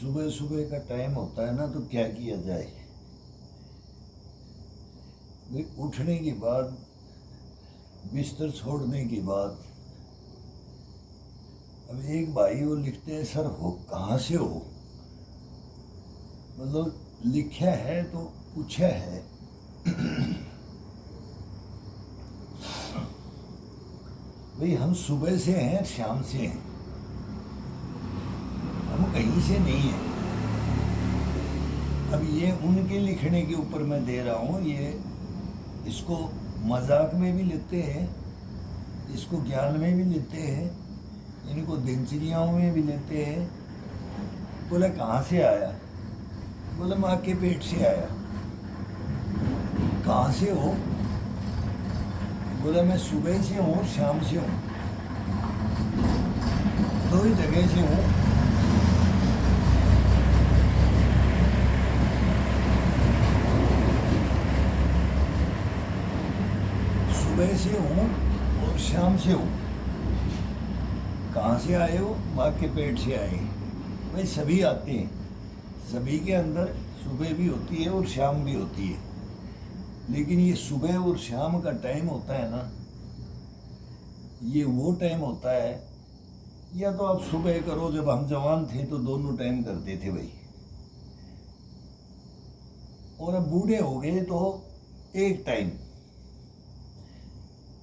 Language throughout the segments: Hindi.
सुबह सुबह का टाइम होता है ना, तो क्या किया जाए भाई। उठने के बाद, बिस्तर छोड़ने के बाद, अब एक भाई वो लिखते हैं, सर हो कहाँ से हो, मतलब लिखा है तो पूछा है। भाई हम सुबह से हैं, शाम से हैं, हम कहीं से नहीं हैं। अब ये उनके लिखने के ऊपर मैं दे रहा हूँ, ये इसको मजाक में भी लेते हैं, इसको ज्ञान में भी लेते हैं, इनको दिनचर्याओं में भी लेते हैं। बोला कहाँ से आया, बोला माँ के पेट से आया। कहाँ से हो, बोला मैं सुबह से हूँ, शाम से हूँ, दो ही जगह से हूँ। सुबह से हूँ और शाम से हूँ। कहाँ से आए हो, माँ के पेट से आए। भाई सभी आते हैं, सभी के अंदर सुबह भी होती है और शाम भी होती है, लेकिन ये सुबह और शाम का टाइम होता है ना, ये वो टाइम होता है। या तो आप सुबह करो, जब हम जवान थे तो दोनों टाइम करते थे भाई, और अब बूढ़े हो गए तो एक टाइम,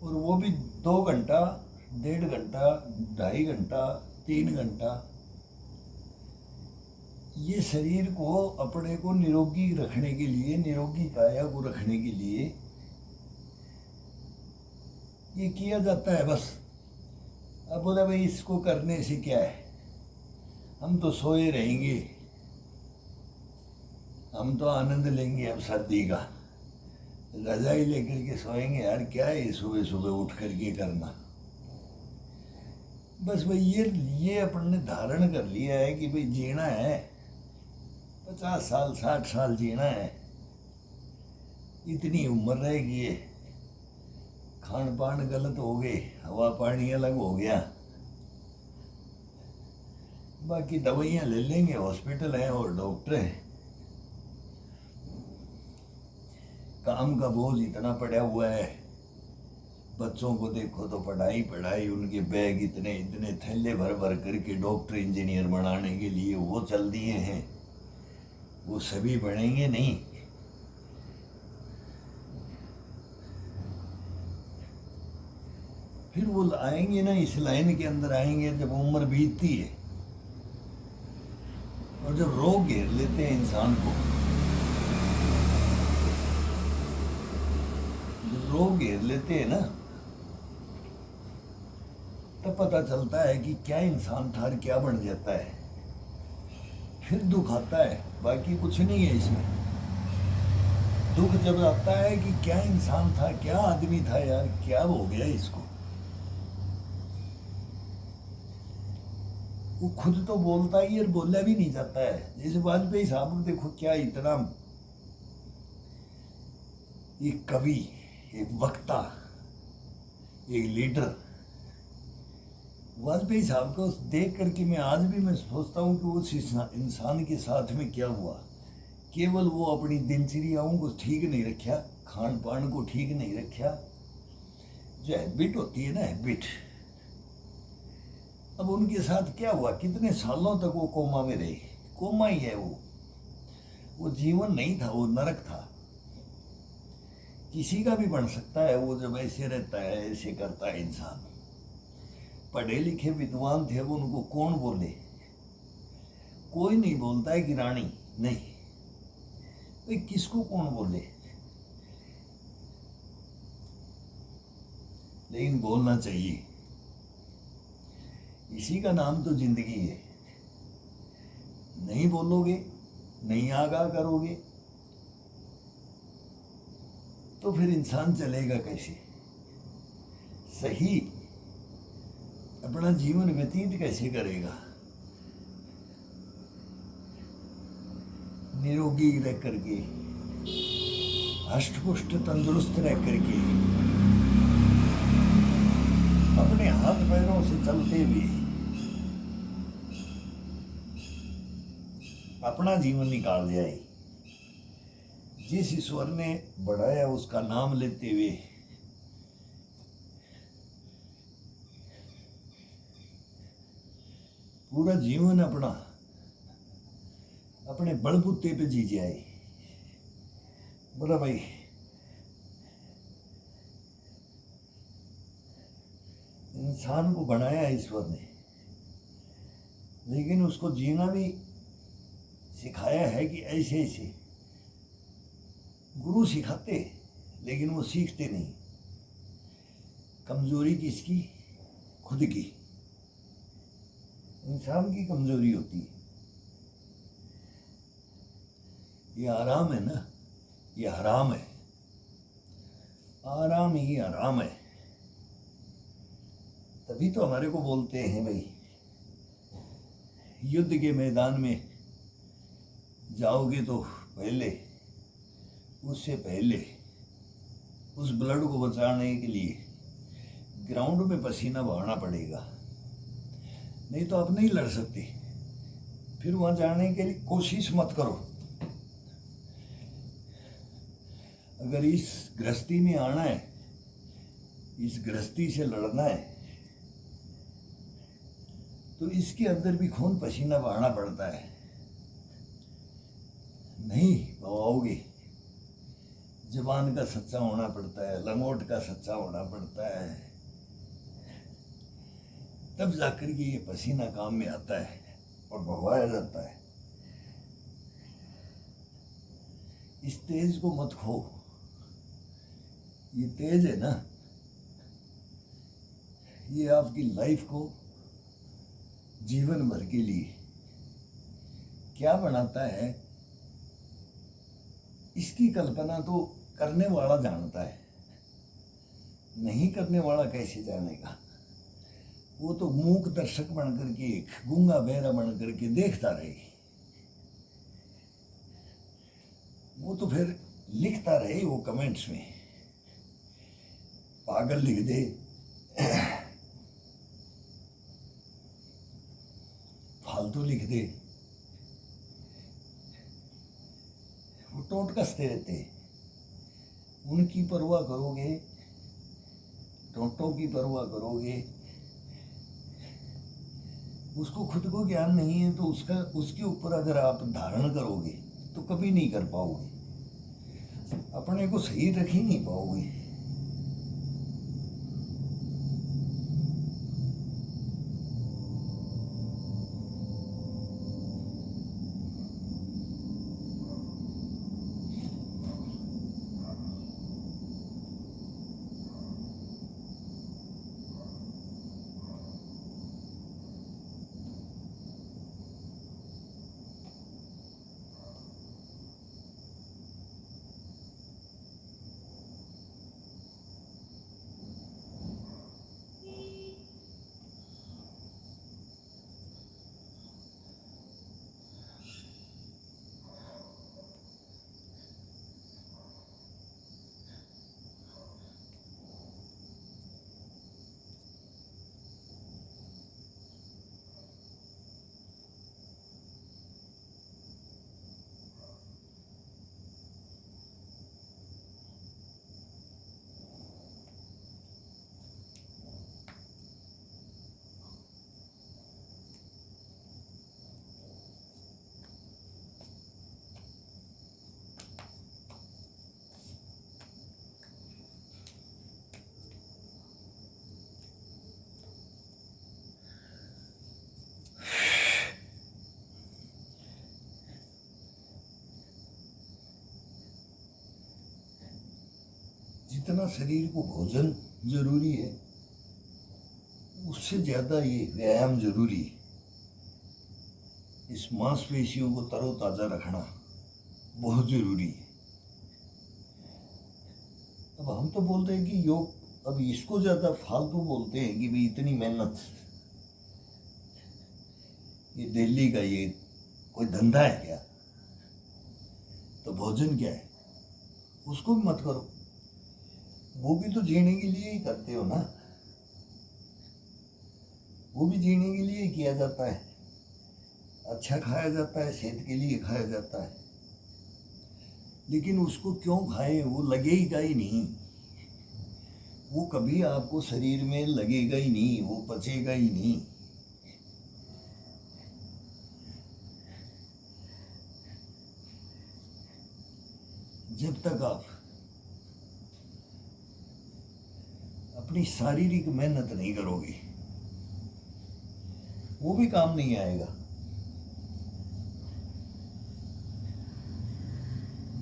और वो भी 2 घंटा, 1.5 घंटा, 2.5 घंटा, 3 घंटा। ये शरीर को, अपने को निरोगी रखने के लिए, निरोगी काया को रखने के लिए ये किया जाता है बस। अब बोला भाई इसको करने से क्या है, हम तो सोए रहेंगे, हम तो आनंद लेंगे अब सर्दी का, रजाई लेकर के सोएंगे। यार क्या है सुबह सुबह उठ करके करना। बस भाई ये अपन ने धारण कर लिया है कि भाई जीना है, 50 साल 60 साल जीना है, इतनी उम्र रहेगी। ये खान पान गलत हो गए, हवा पानी अलग हो गया, बाकी दवाइयाँ ले लेंगे, हॉस्पिटल है और डॉक्टर है। काम का बोझ इतना पड़ा हुआ है, बच्चों को देखो तो पढ़ाई पढ़ाई, उनके बैग इतने इतने थैले भर भर करके डॉक्टर इंजीनियर बनाने के लिए वो चल दिए हैं। वो सभी बनेंगे नहीं। फिर वो आएंगे ना, इस लाइन के अंदर आएंगे जब उम्र बीतती है, और जब रोग घेर लेते हैं इंसान को, जब रोग घेर लेते हैं ना, तब पता चलता है कि क्या इंसान था और क्या बन जाता है। फिर दुख आता है, बाकी कुछ नहीं है इसमें। दुख जब आता है कि क्या इंसान था, क्या आदमी था यार, क्या हो गया इसको। वो खुद तो बोलता ही और बोला भी नहीं जाता है। जैसे वाजपेयी साहब देखो, क्या इतना एक कवि, एक वक्ता, एक लीडर। वाजपेयी साहब को देख करके मैं आज भी मैं सोचता हूँ कि उस इंसान के साथ में क्या हुआ। केवल वो अपनी दिनचर्याओं को ठीक नहीं रखा, खान पान को ठीक नहीं रखा, जो हैबिट होती है ना, हैबिट। अब उनके साथ क्या हुआ, कितने सालों तक वो कोमा में रहे। कोमा ही है वो जीवन नहीं था, वो नरक था। किसी का भी बन सकता है वो, जब ऐसे रहता है, ऐसे करता है इंसान। पढ़े लिखे विद्वान थे वो, उनको कौन बोले, कोई नहीं बोलता है कि रानी नहीं, भाई किसको कौन बोले, लेकिन बोलना चाहिए। इसी का नाम तो जिंदगी है। नहीं बोलोगे, नहीं आगाह करोगे, तो फिर इंसान चलेगा कैसे, सही अपना जीवन व्यतीत कैसे करेगा। निरोगी रह करके, हष्ट-पुष्ट तंदुरुस्त रह करके, अपने हाथ पैरों से चलते हुए, अपना जीवन निकाल जाए। जिस ईश्वर ने बढ़ाया उसका नाम लेते हुए पूरा जीवन अपने बलबूते पे जी जाए। बोला भाई इंसान को बनाया ईश्वर ने, लेकिन उसको जीना भी सिखाया है कि ऐसे ऐसे। गुरु सिखाते लेकिन वो सीखते नहीं। कमजोरी किसकी? खुद की। इंसान की कमजोरी होती है। ये आराम है ना, ये हराम है। आराम ही आराम है। तभी तो हमारे को बोलते हैं भाई, युद्ध के मैदान में जाओगे तो उससे पहले उस ब्लड को बचाने के लिए ग्राउंड में पसीना बहाना पड़ेगा, नहीं तो आप नहीं लड़ सकते। फिर वहां जाने के लिए कोशिश मत करो। अगर इस गृहस्थी में आना है, इस गृहस्थी से लड़ना है, तो इसके अंदर भी खून पसीना बहाना पड़ता है। नहीं बहाओगे, जबान का सच्चा होना पड़ता है, लंगोट का सच्चा होना पड़ता है, तब जाकर के ये पसीना काम में आता है और बहवाया जाता है। इस तेज को मत खो। ये तेज है ना, ये आपकी लाइफ को जीवन भर के लिए क्या बनाता है, इसकी कल्पना तो करने वाला जानता है। नहीं करने वाला कैसे जानेगा? वो तो मूक दर्शक बन करके, गूंगा बहरा बन करके देखता रहे। वो तो फिर लिखता रहे वो कमेंट्स में, पागल लिख दे, फालतू लिख दे, वो टोट कसते रहते। उनकी परवाह करोगे, टोटों की परवाह करोगे, उसको खुद को ज्ञान नहीं है तो उसके ऊपर अगर आप धारण करोगे तो कभी नहीं कर पाओगे, अपने को सही रख ही नहीं पाओगे। जितना शरीर को भोजन जरूरी है, उससे ज्यादा ये व्यायाम जरूरी है। इस मांसपेशियों को तरोताजा रखना बहुत जरूरी है। अब हम तो बोलते हैं कि योग, अब इसको ज्यादा फालतू बोलते हैं कि भाई इतनी मेहनत, ये दिल्ली का ये कोई धंधा है क्या? तो भोजन क्या है, उसको भी मत करो। वो भी तो जीने के लिए ही करते हो ना, वो भी जीने के लिए ही किया जाता है। अच्छा खाया जाता है, सेहत के लिए खाया जाता है, लेकिन उसको क्यों खाएं, वो लगेगा ही नहीं, वो कभी आपको शरीर में लगेगा ही नहीं, वो पचेगा ही नहीं। जब तक आप अपनी शारीरिक मेहनत नहीं करोगे, वो भी काम नहीं आएगा।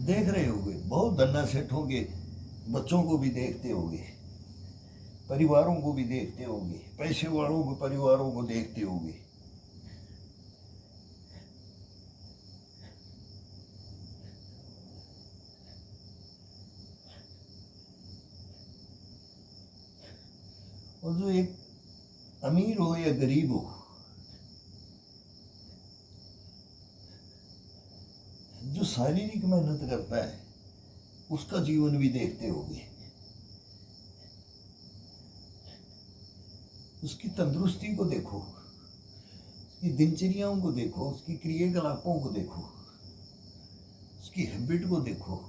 देख रहे होगे बहुत धन्ना सेठों के बच्चों को भी देखते होगे, परिवारों को भी देखते होगे, पैसे वालों को परिवारों को देखते होगे। और जो एक अमीर हो या गरीब हो, जो शारीरिक मेहनत करता है उसका जीवन भी देखते होगे, उसकी तंदुरुस्ती को देखो, उसकी दिनचर्याओं को देखो, उसकी क्रियाकलापों को देखो, उसकी हैबिट को देखो।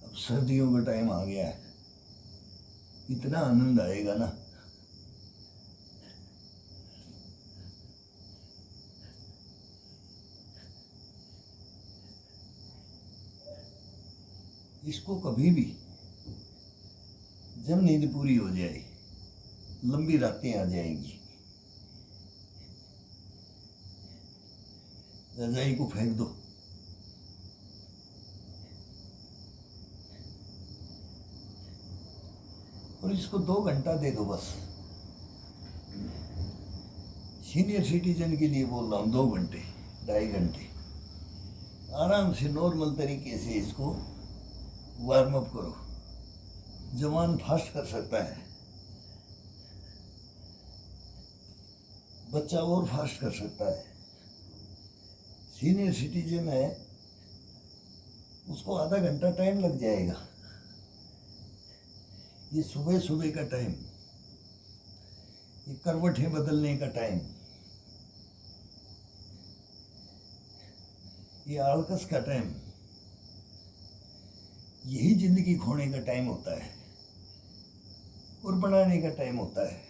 अब सर्दियों का टाइम आ गया है, इतना आनंद आएगा ना, इसको कभी भी जब नींद पूरी हो जाए, लंबी रातें आ जाएगी, रजाई को फेंक दो, और इसको 2 घंटा दे दो बस। सीनियर सिटीजन के लिए बोल रहा हूँ, 2 घंटे 2.5 घंटे आराम से नॉर्मल तरीके से इसको वार्म अप करो। जवान फास्ट कर सकता है, बच्चा और फास्ट कर सकता है, सीनियर सिटीजन है उसको आधा घंटा टाइम लग जाएगा। ये सुबह सुबह का टाइम, ये करवटें बदलने का टाइम, ये आलकस का टाइम, यही जिंदगी खोने का टाइम होता है और बनाने का टाइम होता है।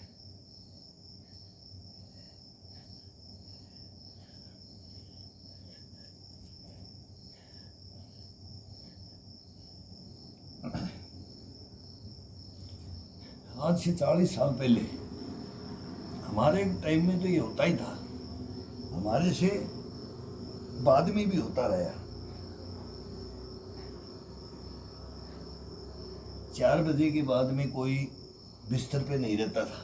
आज से 40 साल पहले हमारे टाइम में तो ये होता ही था, हमारे से बाद में भी होता रहा। 4 बजे के बाद में कोई बिस्तर पे नहीं रहता था।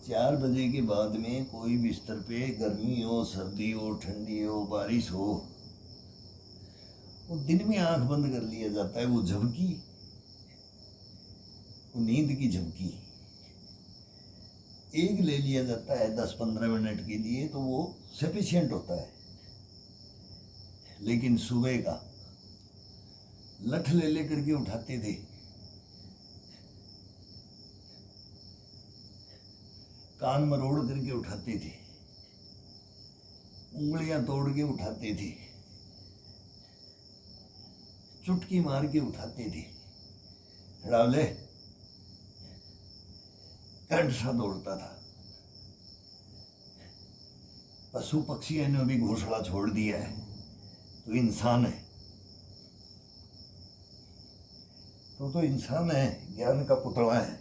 4 बजे के बाद में कोई बिस्तर पे, गर्मी हो, सर्दी हो, ठंडी हो, बारिश हो, वो दिन में आंख बंद कर लिया जाता है। वो झपकी, वो नींद की झपकी एक ले लिया जाता है 10-15 मिनट के लिए, तो वो सफिशिएंट होता है। लेकिन सुबह का लठ ले लेकर के उठाते थे, कान मरोड़ करके उठाते थे, उंगलियां तोड़ के उठाते थे, चुटकी मार के उठाते थे। हड़ावले कंठ सा दौड़ता था। पशु पक्षियों ने भी घोंसला छोड़ दिया है, तो इंसान है, तो इंसान है, ज्ञान का पुतला है।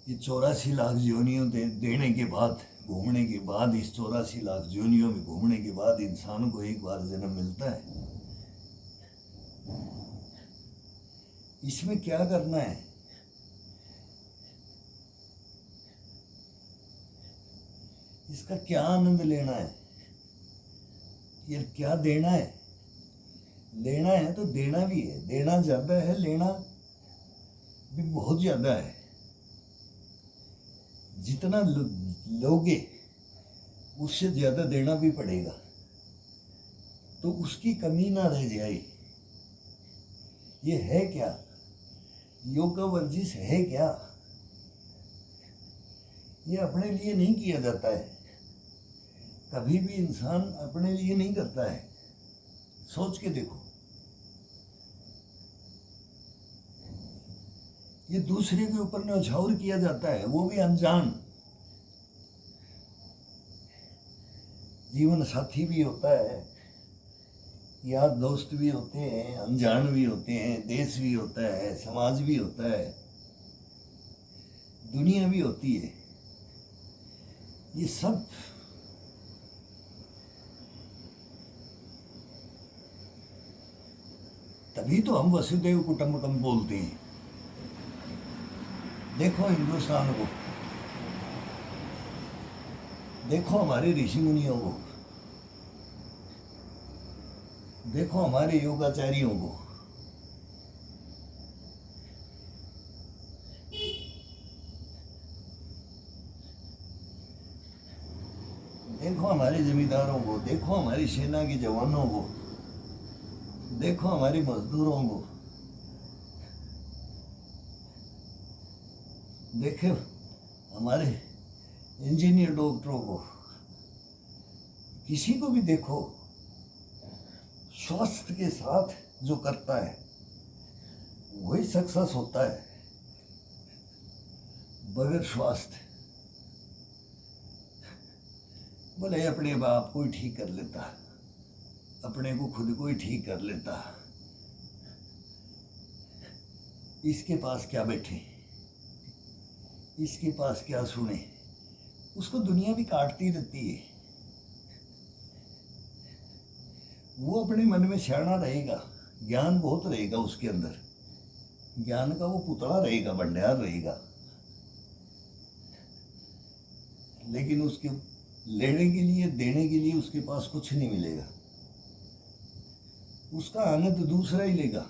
ये 84 लाख योनियों देने के बाद, घूमने के बाद, इस 84 लाख योनियों में घूमने के बाद इंसान को एक बार जन्म मिलता है। इसमें क्या करना है? इसका क्या आनंद लेना है? ये क्या देना है? लेना है तो देना भी है, देना ज्यादा है, लेना भी बहुत ज्यादा है। जितना लोगे उससे ज्यादा देना भी पड़ेगा, तो उसकी कमी ना रह जाए। ये है क्या? योग का वर्जिश है क्या? ये अपने लिए नहीं किया जाता है, कभी भी इंसान अपने लिए नहीं करता है। सोच के देखो, ये दूसरे के ऊपर न्यौछावर किया जाता है, वो भी अनजान। जीवन साथी भी होता है, यार दोस्त भी होते हैं, अनजान भी होते हैं, देश भी होता है, समाज भी होता है, दुनिया भी होती है। ये सब तभी तो हम वसुदेव कुटुंबकम बोलते हैं। देखो हिंदुस्तान को, देखो हमारे ऋषि मुनियों को, देखो हमारे योगाचार्यों को, देखो हमारे जमींदारों को, देखो हमारी सेना के जवानों को, देखो हमारे मजदूरों को, देखो हमारे इंजीनियर डॉक्टरों को, किसी को भी देखो। स्वास्थ्य के साथ जो करता है वही सक्सेस होता है। बगैर स्वास्थ्य बोले अपने बाप को ही ठीक कर लेता, अपने को खुद को ही ठीक कर लेता, इसके पास क्या बैठे, इसके पास क्या सुने, उसको दुनिया भी काटती रहती है। वो अपने मन में सियाना रहेगा, ज्ञान बहुत रहेगा उसके अंदर, ज्ञान का वो पुतला रहेगा, भंडार रहेगा, लेकिन उसके लेने के लिए, देने के लिए उसके पास कुछ नहीं मिलेगा। उसका आनंद दूसरा ही लेगा।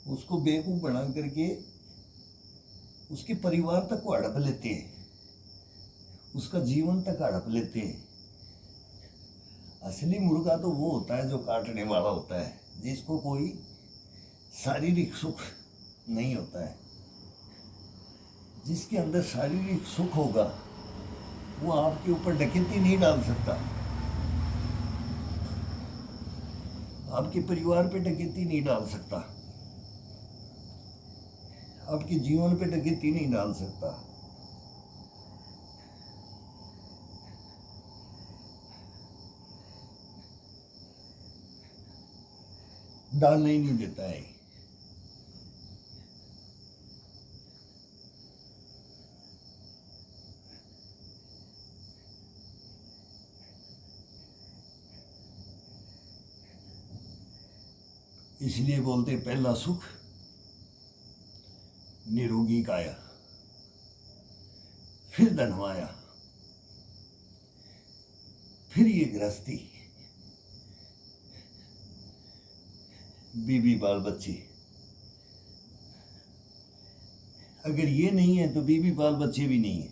उसको बेवकूफ बना करके उसके परिवार तक को हड़प लेते हैं, उसका जीवन तक हड़प लेते हैं। असली मुर्गा तो वो होता है जो काटने वाला होता है, जिसको कोई शारीरिक सुख नहीं होता है। जिसके अंदर शारीरिक सुख होगा वो आपके ऊपर डकैती नहीं डाल सकता, आपके परिवार पे डकैती नहीं डाल सकता, आपके जीवन पे डकैती नहीं डाल सकता। डालने ही नहीं देता है। इसलिए बोलते पहला सुख निरोगी काया, फिर धनवाया, फिर ये गृहस्थी, बीबी बाल बच्चे। अगर ये नहीं है तो बीबी बाल बच्चे भी नहीं है।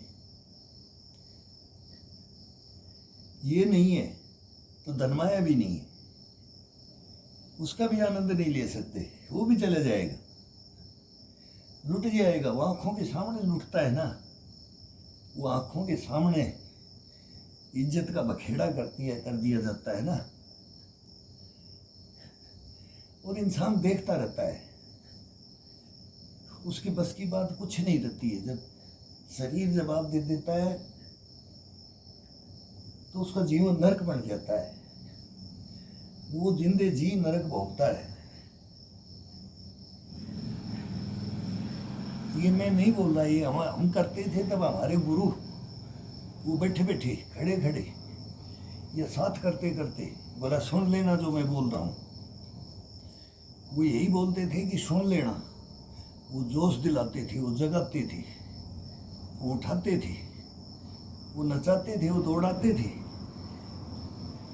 ये नहीं है तो धनमाया भी नहीं है, उसका भी आनंद नहीं ले सकते, वो भी चला जाएगा, लुट जाएगा। वो आंखों के सामने लुटता है ना, वो आंखों के सामने इज्जत का बखेड़ा कर दिया जाता है ना, और इंसान देखता रहता है, उसकी बस की बात कुछ नहीं रहती है। जब शरीर जवाब दे देता है तो उसका जीवन नरक बन जाता है, वो जिंदे जी नरक भोगता है। ये मैं नहीं बोल रहा, ये हम करते थे तब हमारे गुरु, वो बैठे बैठे खड़े खड़े ये साथ करते करते बोला सुन लेना जो मैं बोल रहा हूँ। वो यही बोलते थे कि सुन लेना। वो जोश दिलाते थे, वो जगाते थे, वो उठाते थे, वो नचाते थे, वो दौड़ाते थे,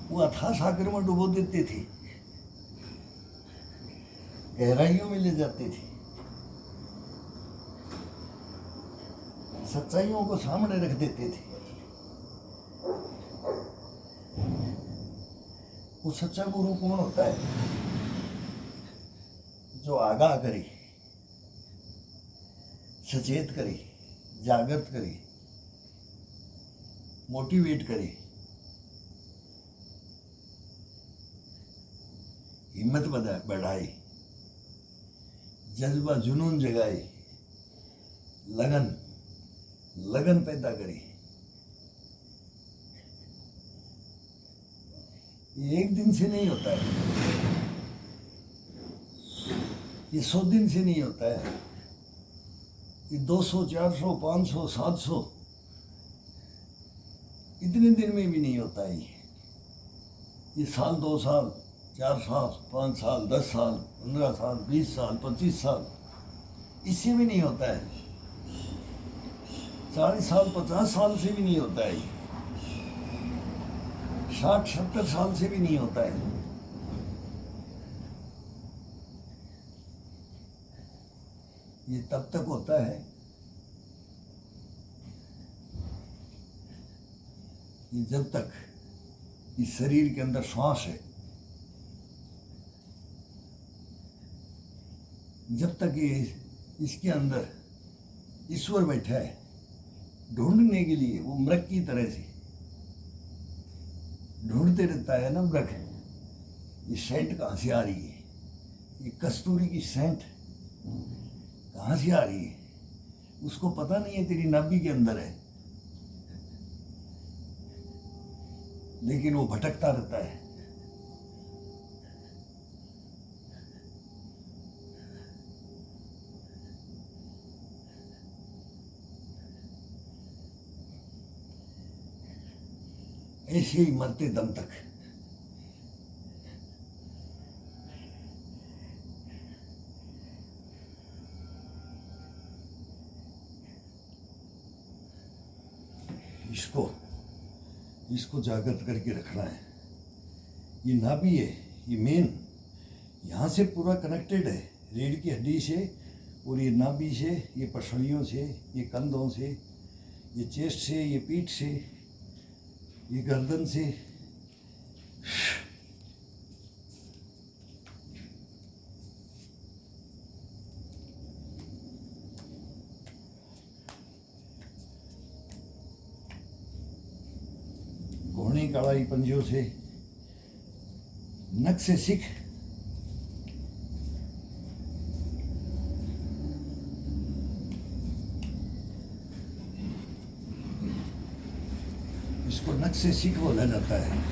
वो अथाह सागर में डुबो देते थे, गहराइयों में ले जाते थे, सच्चाइयों को सामने रख देते थे। वो सच्चा गुरु कौन होता है? जो आगाह करे, सचेत करे, जागृत करे, मोटिवेट करे, हिम्मत बढ़ाए, जज्बा जुनून जगाए, लगन पैदा करे। ये एक दिन से नहीं होता है, ये 100 दिन से नहीं होता है, ये 200, 400, 500, 700 इतने दिन में भी नहीं होता है। ये साल, 2 साल, 4 साल, 5 साल, 10 साल, 15 साल, 20 साल, 25 साल, इससे भी नहीं होता है। 40 साल, 50 साल से भी नहीं होता है। 60, 70 साल से भी नहीं होता है। ये तब तक होता है कि जब तक इस शरीर के अंदर श्वास है, जब तक ये इसके अंदर ईश्वर बैठा है ढूंढने के लिए, वो मृग की तरह से ढूंढते रहता है ना मृग, ये सेंट कहाँ से आ रही है, ये कस्तूरी की सेंट कहाँ से आ रही है, उसको पता नहीं है तेरी नाभि के अंदर है, लेकिन वो भटकता रहता है। ऐसे ही मरते दम तक। इसको जागृत करके रखना है। ये नाभि है, ये मेन यहाँ से पूरा कनेक्टेड है, रीढ़ की हड्डी से, और ये नाभि से, ये पसलियों से, ये कंधों से, ये चेस्ट से, ये पीठ से, ये गर्दन से। घोड़े कड़ाई पंजों से, नक से सीख, इसको नक से सीख बोला जाता है।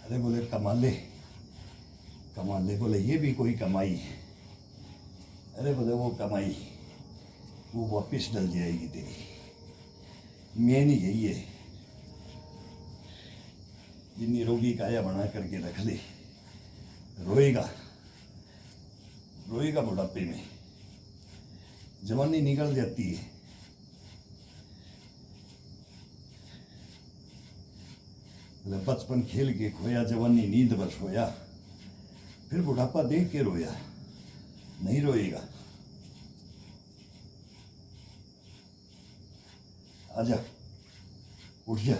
अरे बोले कमा ले, बोले ये भी कोई कमाई है। अरे बोले वो कमाई वो वापस डल जाएगी तेरी। मेन यही है, ये निरोगी काया बना करके रख ले, रोएगा बुढ़ापे में, जवानी निकल जाती है। बचपन खेल के खोया, जवानी नींद बस होया, फिर बुढ़ापा देख के रोया, नहीं रोएगा। आजा, उठ जा,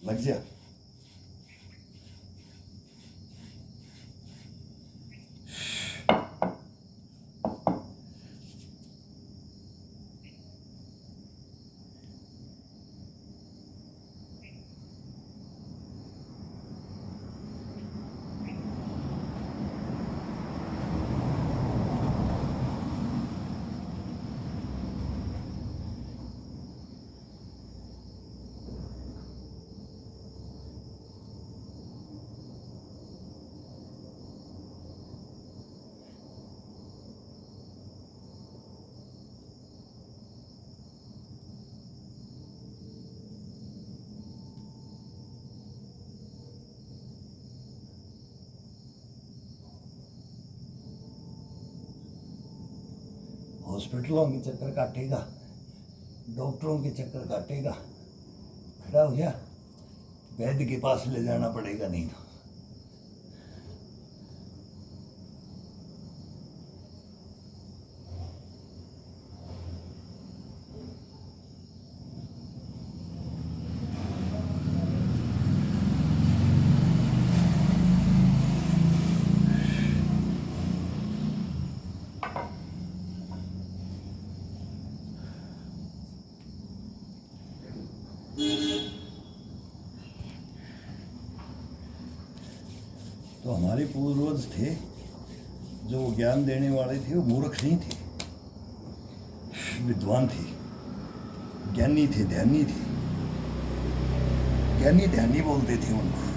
लग जा। हॉस्पिटलों के चक्कर काटेगा, डॉक्टरों के चक्कर काटेगा, खड़ा हो गया, वैद्य के पास ले जाना पड़ेगा नहीं तो। तो हमारे पूर्वज थे जो ज्ञान देने वाले थे, वो मूर्ख नहीं थे, विद्वान थे, ज्ञानी थे, ध्यानी थे। ज्ञानी ध्यानी बोलते थे उनको।